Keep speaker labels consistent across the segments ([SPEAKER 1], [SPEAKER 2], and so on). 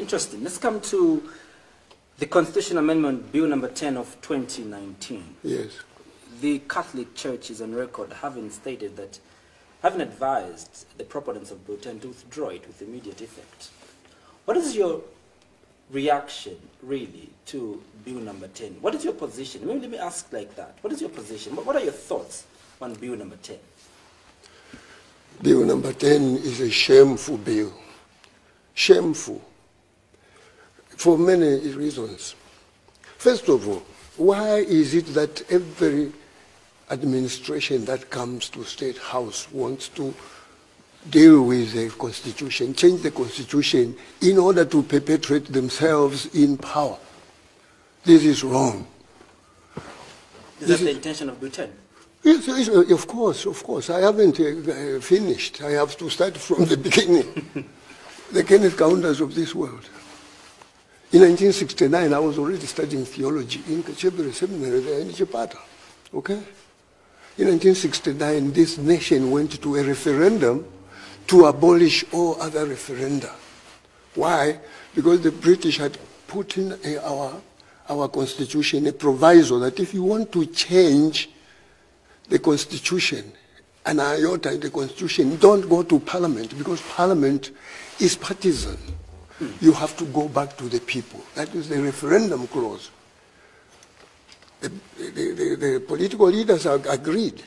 [SPEAKER 1] interesting. Let's come to the Constitutional Amendment Bill number 10 of 2019.
[SPEAKER 2] Yes.
[SPEAKER 1] The Catholic Church is on record having stated that, having advised the proponents of Bill 10 to withdraw it with immediate effect. What is your reaction, really, to Bill number 10? What is your position? Maybe let me ask like that. What is your position? What are your thoughts on Bill number 10?
[SPEAKER 2] Bill number 10 is a shameful bill. Shameful. For many reasons. First of all, why is it that every administration that comes to State House wants to deal with the Constitution, change the Constitution in order to perpetuate themselves in power? This is wrong.
[SPEAKER 1] Is that the intention of Bill 10?
[SPEAKER 2] Yes, of course. I haven't finished. I have to start from the beginning. The Kenneth Counters of this world. In 1969, I was already studying theology in Kachebere Seminary there in Chipata. Okay? In 1969, this nation went to a referendum to abolish all other referenda. Why? Because the British had put in our constitution a proviso that if you want to change the constitution, an iota in the constitution, don't go to parliament because parliament is partisan. You have to go back to the people. That is the referendum clause. The political leaders agreed.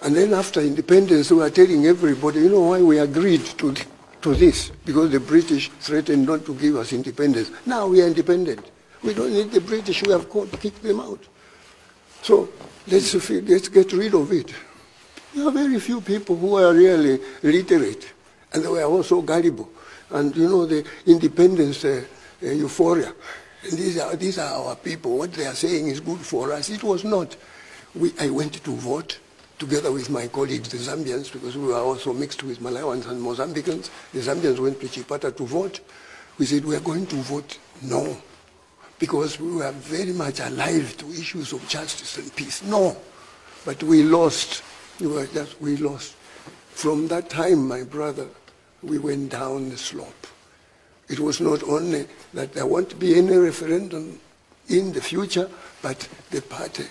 [SPEAKER 2] And then after independence, we were telling everybody, you know why we agreed to this? Because the British threatened not to give us independence. Now we are independent. We don't need the British. We have kicked them out. So let's get rid of it. There are very few people who are really literate. And they were also gullible. And you know, the independence euphoria. And these are our people. What they are saying is good for us. It was not. I went to vote together with my colleagues, the Zambians, because we were also mixed with Malawans and Mozambicans. The Zambians went to Chipata to vote. We said, we are going to vote no, because we were very much alive to issues of justice and peace. No. But we lost. We lost. From that time, my brother, we went down the slope. It was not only that there won't be any referendum in the future, but the party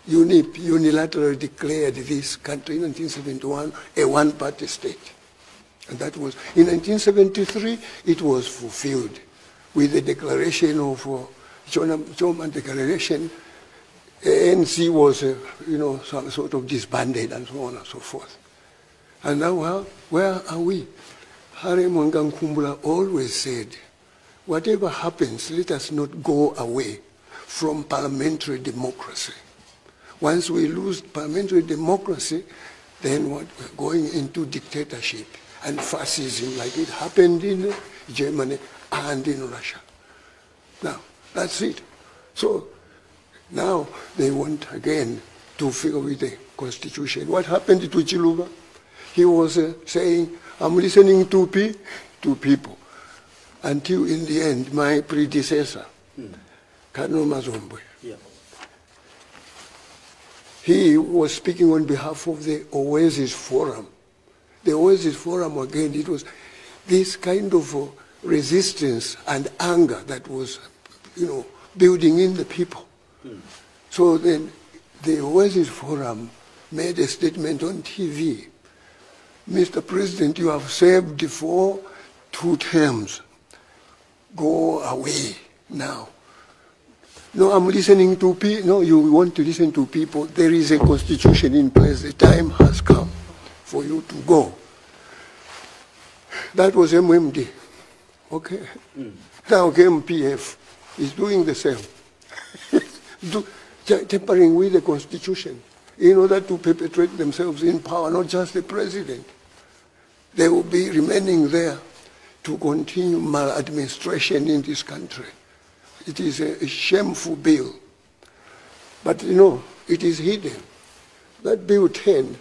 [SPEAKER 2] unilaterally declared this country in 1971 a one-party state. And that was, in 1973, it was fulfilled with the declaration of Choma Declaration. ANC was, some sort of disbanded and so on and so forth. And now, where are we? Hare Mwanga Nkumbula always said, whatever happens, let us not go away from parliamentary democracy. Once we lose parliamentary democracy, then we're going into dictatorship and fascism, like it happened in Germany and in Russia. Now, that's it. So now they want again to figure with the constitution. What happened to Chiluba? He was saying, I'm listening to people. Until in the end, my predecessor, Kano Mazombwe, he was speaking on behalf of the Oasis Forum. The Oasis Forum, again, it was this kind of resistance and anger that was, building in the people. So then the Oasis Forum made a statement on TV. Mr. President, you have served for 2 terms. Go away now. No, I'm listening to people. No, you want to listen to people. There is a constitution in place. The time has come for you to go. That was MMD. Okay. Now MPF is doing the same. Tampering with the constitution in order to perpetuate themselves in power, not just the president. They will be remaining there to continue maladministration in this country. It is a shameful bill. But it is hidden. That Bill 10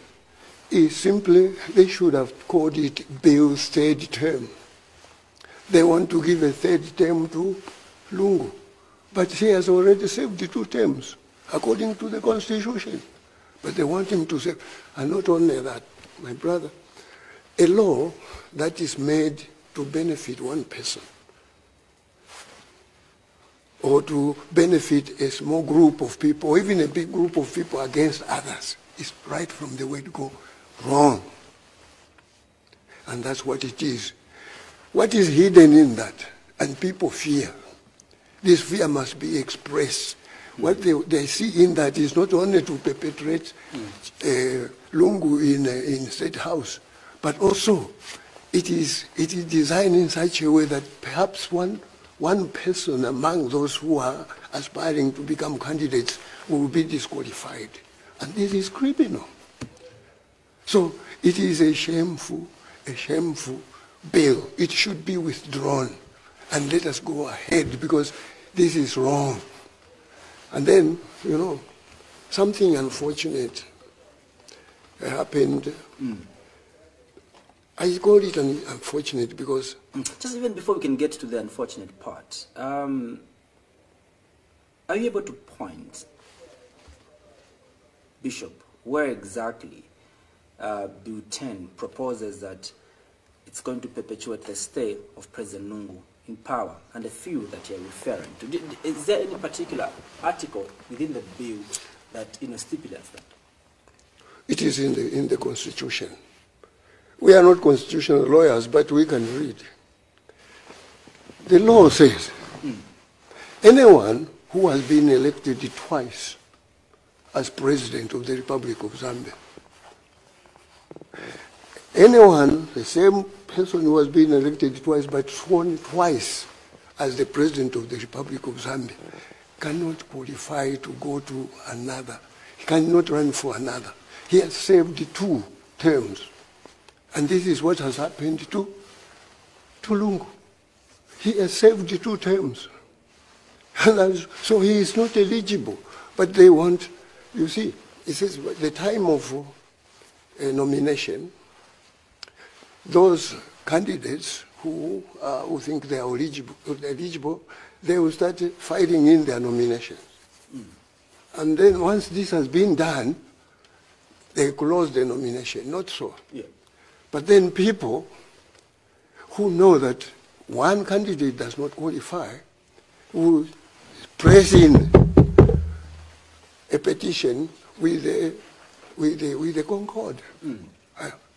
[SPEAKER 2] is simply, they should have called it Bill's 3rd term. They want to give a 3rd term to Lungu. But he has already served the 2 terms, according to the Constitution. But they want him to serve. And not only that, my brother, a law that is made to benefit one person or to benefit a small group of people, or even a big group of people against others. It's right from the word go wrong. And that's what it is. What is hidden in that? And people fear. This fear must be expressed. What they see in that is not only to perpetrate Lungu in State House, but also it is designed in such a way that perhaps one person among those who are aspiring to become candidates will be disqualified. And this is criminal. So it is a shameful bill. It should be withdrawn. And let us go ahead, because this is wrong. And then, you know, something unfortunate happened. I call it unfortunate because...
[SPEAKER 1] Just even before we can get to the unfortunate part, are you able to point, Bishop, where exactly Bill 10 proposes that it's going to perpetuate the stay of President Lungu in power, and the few that you're referring to? Is there any particular article within the bill that stipulates that?
[SPEAKER 2] It is in the Constitution. We are not constitutional lawyers, but we can read. The law says, anyone who has been elected twice as President of the Republic of Zambia, anyone, the same person who has been elected twice but sworn twice as the President of the Republic of Zambia, cannot qualify to go to another. He cannot run for another. He has served 2 terms. And this is what has happened to Lungu. He has served 2 terms. And so he is not eligible. But they want, you see, it says the time of nomination, those candidates who think they are eligible, they will start filing in their nominations. And then once this has been done, they close the nomination. Not so.
[SPEAKER 1] Yeah.
[SPEAKER 2] But then people who know that one candidate does not qualify will press in a petition with the Concord.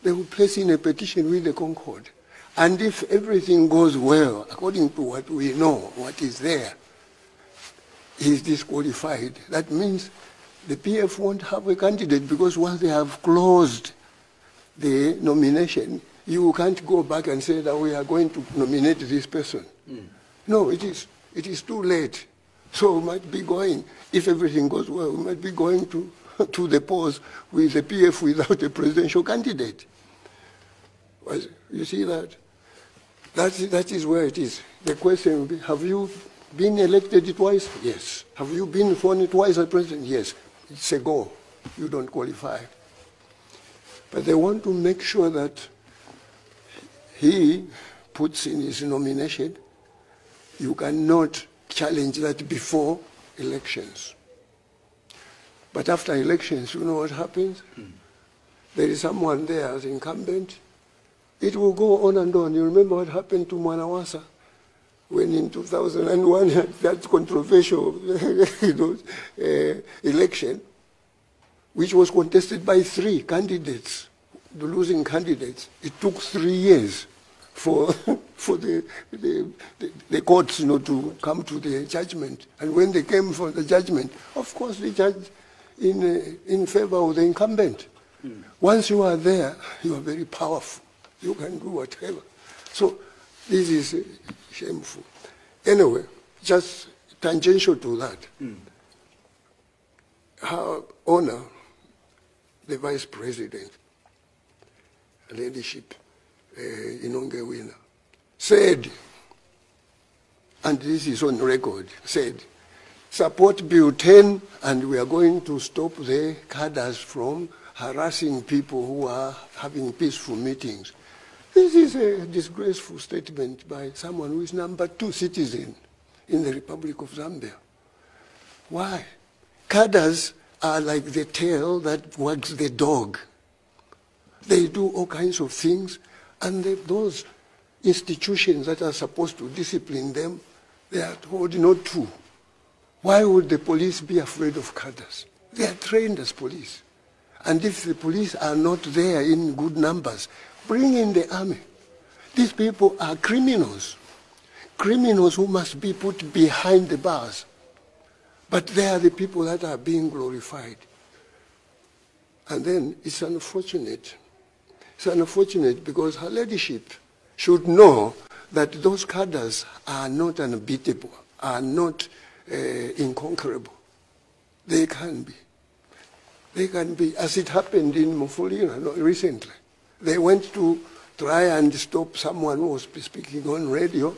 [SPEAKER 2] They will place in a petition with the Concord. And if everything goes well, according to what we know, what is there, he is disqualified. That means the PF won't have a candidate, because once they have closed the nomination, you can't go back and say that we are going to nominate this person. No, it is too late. So we might be going, if everything goes well, we might be going to the polls with the PF without a presidential candidate. You see that? That is where it is. The question will be, have you been elected twice? Yes. Have you been sworn twice as president? Yes. It's a go. You don't qualify. But they want to make sure that he puts in his nomination. You cannot challenge that before elections. But after elections, you know what happens? There is someone there as incumbent. It will go on and on. You remember what happened to Mwanawasa when in 2001 that controversial election, which was contested by 3 candidates, the losing candidates. It took 3 years for the courts to come to the judgment. And when they came for the judgment, of course they judged in favor of the incumbent. Once you are there, you are very powerful. You can do whatever. So this is shameful. Anyway, just tangential to that. Her Honor, the Vice President, Ladyship Inonge Winner, said, and this is on record, said, support Bill 10 and we are going to stop the cadres from harassing people who are having peaceful meetings. This is a disgraceful statement by someone who is number 2 citizen in the Republic of Zambia. Why? Cadres are like the tail that wags the dog. They do all kinds of things, and those institutions that are supposed to discipline them, they are told not to. Why would the police be afraid of cadres? They are trained as police. And if the police are not there in good numbers, bring in the army. These people are criminals. Criminals who must be put behind the bars. But they are the people that are being glorified. And then it's unfortunate. It's unfortunate because her leadership should know that those cadres are not unbeatable, are not inconquerable. They can be. They can be, as it happened in Mpundu recently. They went to try and stop someone who was speaking on radio.